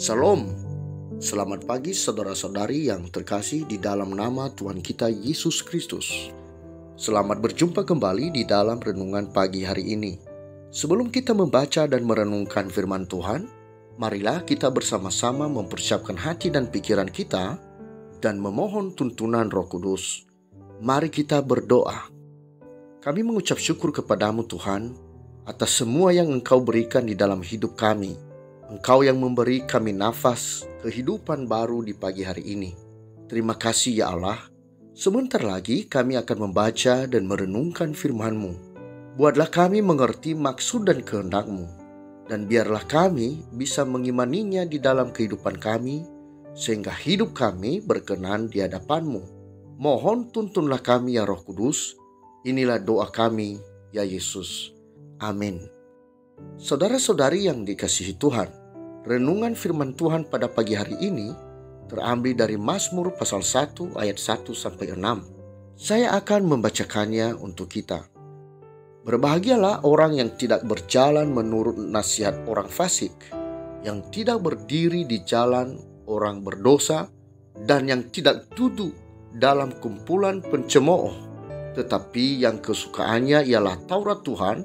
Salam, selamat pagi saudara-saudari yang terkasih di dalam nama Tuhan kita Yesus Kristus. Selamat berjumpa kembali di dalam renungan pagi hari ini. Sebelum kita membaca dan merenungkan firman Tuhan, marilah kita bersama-sama mempersiapkan hati dan pikiran kita dan memohon tuntunan Roh Kudus. Mari kita berdoa. Kami mengucap syukur kepadamu Tuhan atas semua yang Engkau berikan di dalam hidup kami. Engkau yang memberi kami nafas kehidupan baru di pagi hari ini. Terima kasih ya Allah. Sebentar lagi kami akan membaca dan merenungkan firman-Mu. Buatlah kami mengerti maksud dan kehendak-Mu. Dan biarlah kami bisa mengimaninya di dalam kehidupan kami, sehingga hidup kami berkenan di hadapan-Mu. Mohon tuntunlah kami ya Roh Kudus. Inilah doa kami ya Yesus. Amin. Saudara-saudari yang dikasihi Tuhan, renungan firman Tuhan pada pagi hari ini terambil dari Mazmur pasal 1 ayat 1-6. Saya akan membacakannya untuk kita. Berbahagialah orang yang tidak berjalan menurut nasihat orang fasik, yang tidak berdiri di jalan orang berdosa, dan yang tidak duduk dalam kumpulan pencemooh, tetapi yang kesukaannya ialah Taurat Tuhan,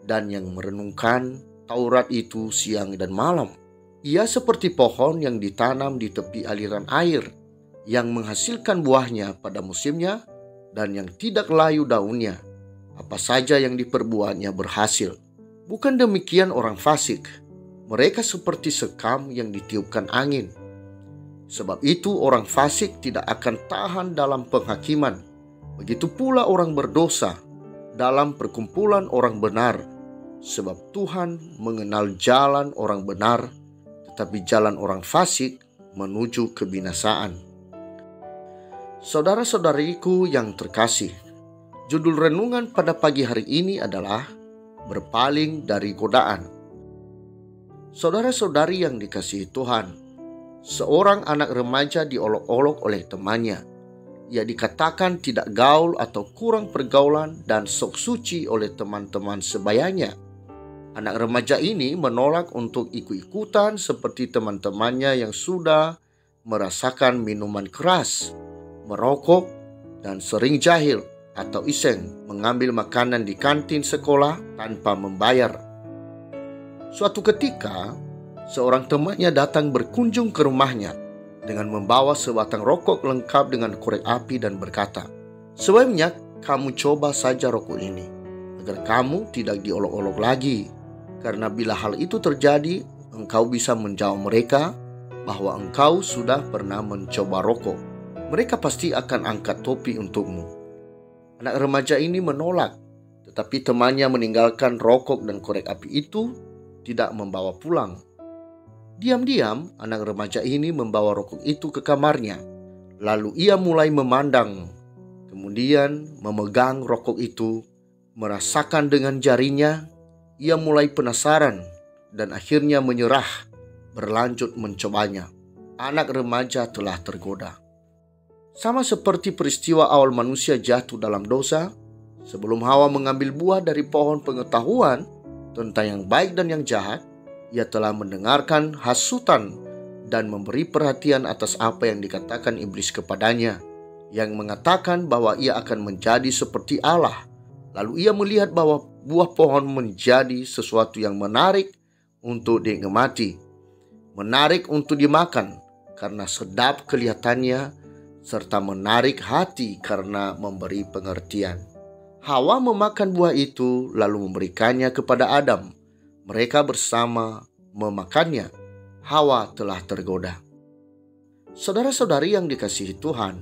dan yang merenungkan Taurat itu siang dan malam. Ia seperti pohon yang ditanam di tepi aliran air, yang menghasilkan buahnya pada musimnya, dan yang tidak layu daunnya. Apa saja yang diperbuatnya berhasil. Bukan demikian orang fasik. Mereka seperti sekam yang ditiupkan angin. Sebab itu orang fasik tidak akan tahan dalam penghakiman. Begitu pula orang berdosa dalam perkumpulan orang benar. Sebab Tuhan mengenal jalan orang benar, tetapi jalan orang fasik menuju kebinasaan. Saudara-saudariku yang terkasih, judul renungan pada pagi hari ini adalah berpaling dari godaan. Saudara-saudari yang dikasihi Tuhan, seorang anak remaja diolok-olok oleh temannya. Ia dikatakan tidak gaul atau kurang pergaulan dan sok suci oleh teman-teman sebayanya. Anak remaja ini menolak untuk ikut-ikutan seperti teman-temannya yang sudah merasakan minuman keras, merokok, dan sering jahil atau iseng mengambil makanan di kantin sekolah tanpa membayar. Suatu ketika, seorang temannya datang berkunjung ke rumahnya dengan membawa sebatang rokok lengkap dengan korek api dan berkata, "Sebaiknya kamu coba saja rokok ini, agar kamu tidak diolok-olok lagi. Karena bila hal itu terjadi, engkau bisa menjawab mereka bahwa engkau sudah pernah mencoba rokok. Mereka pasti akan angkat topi untukmu." Anak remaja ini menolak, tetapi temannya meninggalkan rokok dan korek api itu tidak membawa pulang. Diam-diam, anak remaja ini membawa rokok itu ke kamarnya. Lalu ia mulai memandang, kemudian memegang rokok itu, merasakan dengan jarinya. Ia mulai penasaran dan akhirnya menyerah, berlanjut mencobanya. Anak remaja telah tergoda. Sama seperti peristiwa awal manusia jatuh dalam dosa, sebelum Hawa mengambil buah dari pohon pengetahuan tentang yang baik dan yang jahat, ia telah mendengarkan hasutan dan memberi perhatian atas apa yang dikatakan iblis kepadanya, yang mengatakan bahwa ia akan menjadi seperti Allah. Lalu ia melihat bahwa buah pohon menjadi sesuatu yang menarik untuk dinikmati, menarik untuk dimakan karena sedap kelihatannya, serta menarik hati karena memberi pengertian. Hawa memakan buah itu lalu memberikannya kepada Adam. Mereka bersama memakannya. Hawa telah tergoda. Saudara-saudari yang dikasihi Tuhan,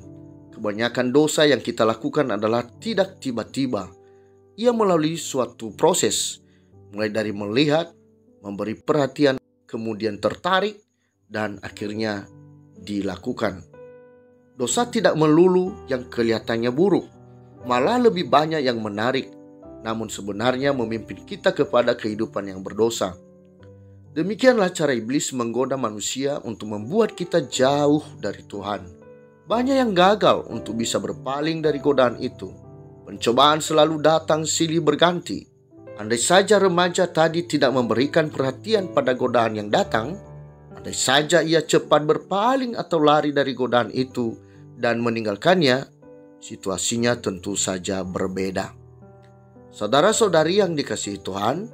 kebanyakan dosa yang kita lakukan adalah tidak tiba-tiba. Ia melalui suatu proses, mulai dari melihat, memberi perhatian, kemudian tertarik, dan akhirnya dilakukan. Dosa tidak melulu yang kelihatannya buruk, malah lebih banyak yang menarik, namun sebenarnya memimpin kita kepada kehidupan yang berdosa. Demikianlah cara iblis menggoda manusia untuk membuat kita jauh dari Tuhan. Banyak yang gagal untuk bisa berpaling dari godaan itu. Pencobaan selalu datang silih berganti. Andai saja remaja tadi tidak memberikan perhatian pada godaan yang datang, Andai saja ia cepat berpaling atau lari dari godaan itu dan meninggalkannya, situasinya tentu saja berbeda. Saudara-saudari yang dikasihi Tuhan,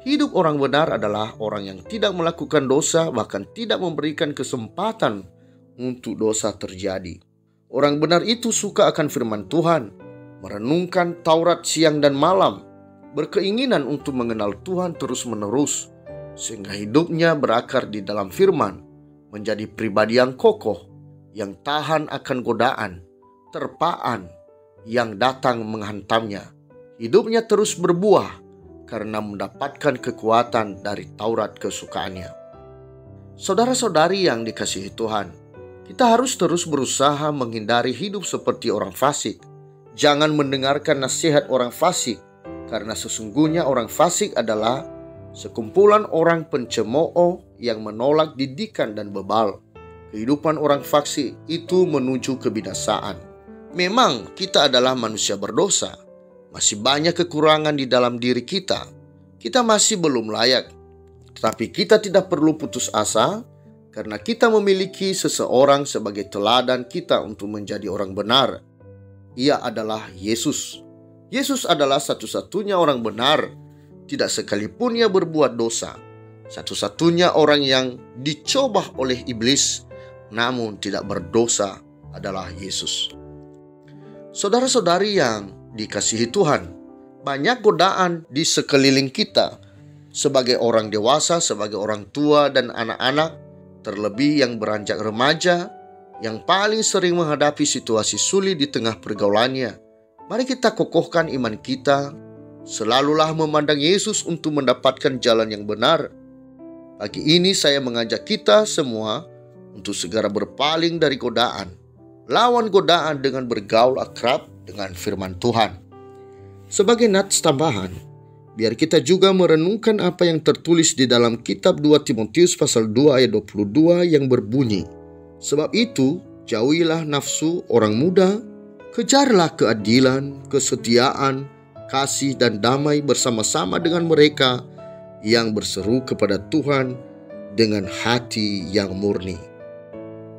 hidup orang benar adalah orang yang tidak melakukan dosa, bahkan tidak memberikan kesempatan untuk dosa terjadi. Orang benar itu suka akan firman Tuhan, merenungkan Taurat siang dan malam, berkeinginan untuk mengenal Tuhan terus-menerus, sehingga hidupnya berakar di dalam firman, menjadi pribadi yang kokoh, yang tahan akan godaan, terpaan yang datang menghantamnya. Hidupnya terus berbuah karena mendapatkan kekuatan dari Taurat kesukaannya. Saudara-saudari yang dikasihi Tuhan, kita harus terus berusaha menghindari hidup seperti orang fasik. Jangan mendengarkan nasihat orang fasik, karena sesungguhnya orang fasik adalah sekumpulan orang pencemooh yang menolak didikan dan bebal. Kehidupan orang fasik itu menuju kebinasaan. Memang kita adalah manusia berdosa. Masih banyak kekurangan di dalam diri kita. Kita masih belum layak. Tetapi kita tidak perlu putus asa, karena kita memiliki seseorang sebagai teladan kita untuk menjadi orang benar. Ia adalah Yesus. Yesus adalah satu-satunya orang benar. Tidak sekalipun ia berbuat dosa. Satu-satunya orang yang dicoba oleh iblis, namun tidak berdosa adalah Yesus. Saudara-saudari yang dikasihi Tuhan, banyak godaan di sekeliling kita. Sebagai orang dewasa, sebagai orang tua dan anak-anak, terlebih yang beranjak remaja, yang paling sering menghadapi situasi sulit di tengah pergaulannya. Mari kita kokohkan iman kita, selalulah memandang Yesus untuk mendapatkan jalan yang benar. Pagi ini saya mengajak kita semua untuk segera berpaling dari godaan. Lawan godaan dengan bergaul akrab dengan firman Tuhan. Sebagai nats tambahan, biar kita juga merenungkan apa yang tertulis di dalam kitab 2 Timotius pasal 2 ayat 22 yang berbunyi, sebab itu jauhilah nafsu orang muda, kejarlah keadilan, kesetiaan, kasih dan damai bersama-sama dengan mereka yang berseru kepada Tuhan dengan hati yang murni.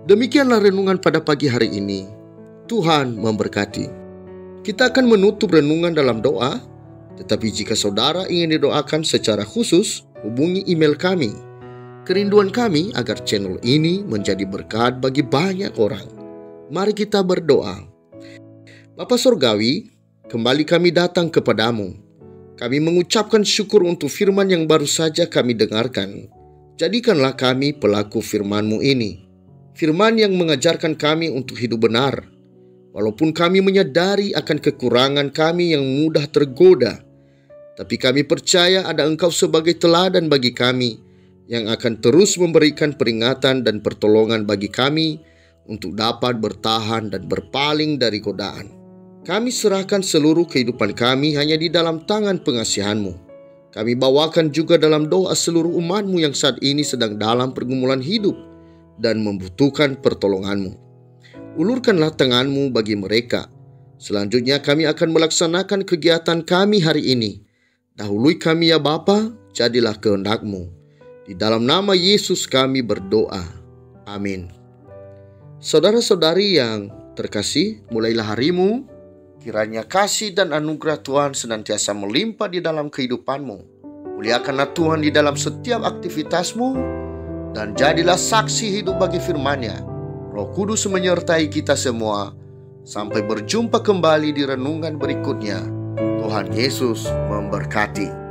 Demikianlah renungan pada pagi hari ini. Tuhan memberkati. Kita akan menutup renungan dalam doa, tetapi jika saudara ingin didoakan secara khusus, hubungi email kami. Kerinduan kami agar channel ini menjadi berkat bagi banyak orang. Mari kita berdoa. Bapa Surgawi, kembali kami datang kepadamu. Kami mengucapkan syukur untuk firman yang baru saja kami dengarkan. Jadikanlah kami pelaku firman-Mu ini. Firman yang mengajarkan kami untuk hidup benar. Walaupun kami menyadari akan kekurangan kami yang mudah tergoda, tapi kami percaya ada Engkau sebagai teladan bagi kami, yang akan terus memberikan peringatan dan pertolongan bagi kami untuk dapat bertahan dan berpaling dari godaan. Kami serahkan seluruh kehidupan kami hanya di dalam tangan pengasihan-Mu. Kami bawakan juga dalam doa seluruh umat-Mu yang saat ini sedang dalam pergumulan hidup dan membutuhkan pertolongan-Mu. Ulurkanlah tangan-Mu bagi mereka. Selanjutnya kami akan melaksanakan kegiatan kami hari ini. Dahului kami ya Bapa, jadilah kehendak-Mu. Di dalam nama Yesus kami berdoa. Amin. Saudara-saudari yang terkasih, mulailah harimu. Kiranya kasih dan anugerah Tuhan senantiasa melimpah di dalam kehidupanmu. Muliakanlah Tuhan di dalam setiap aktivitasmu, dan jadilah saksi hidup bagi firman-Nya. Roh Kudus menyertai kita semua. Sampai berjumpa kembali di renungan berikutnya. Tuhan Yesus memberkati.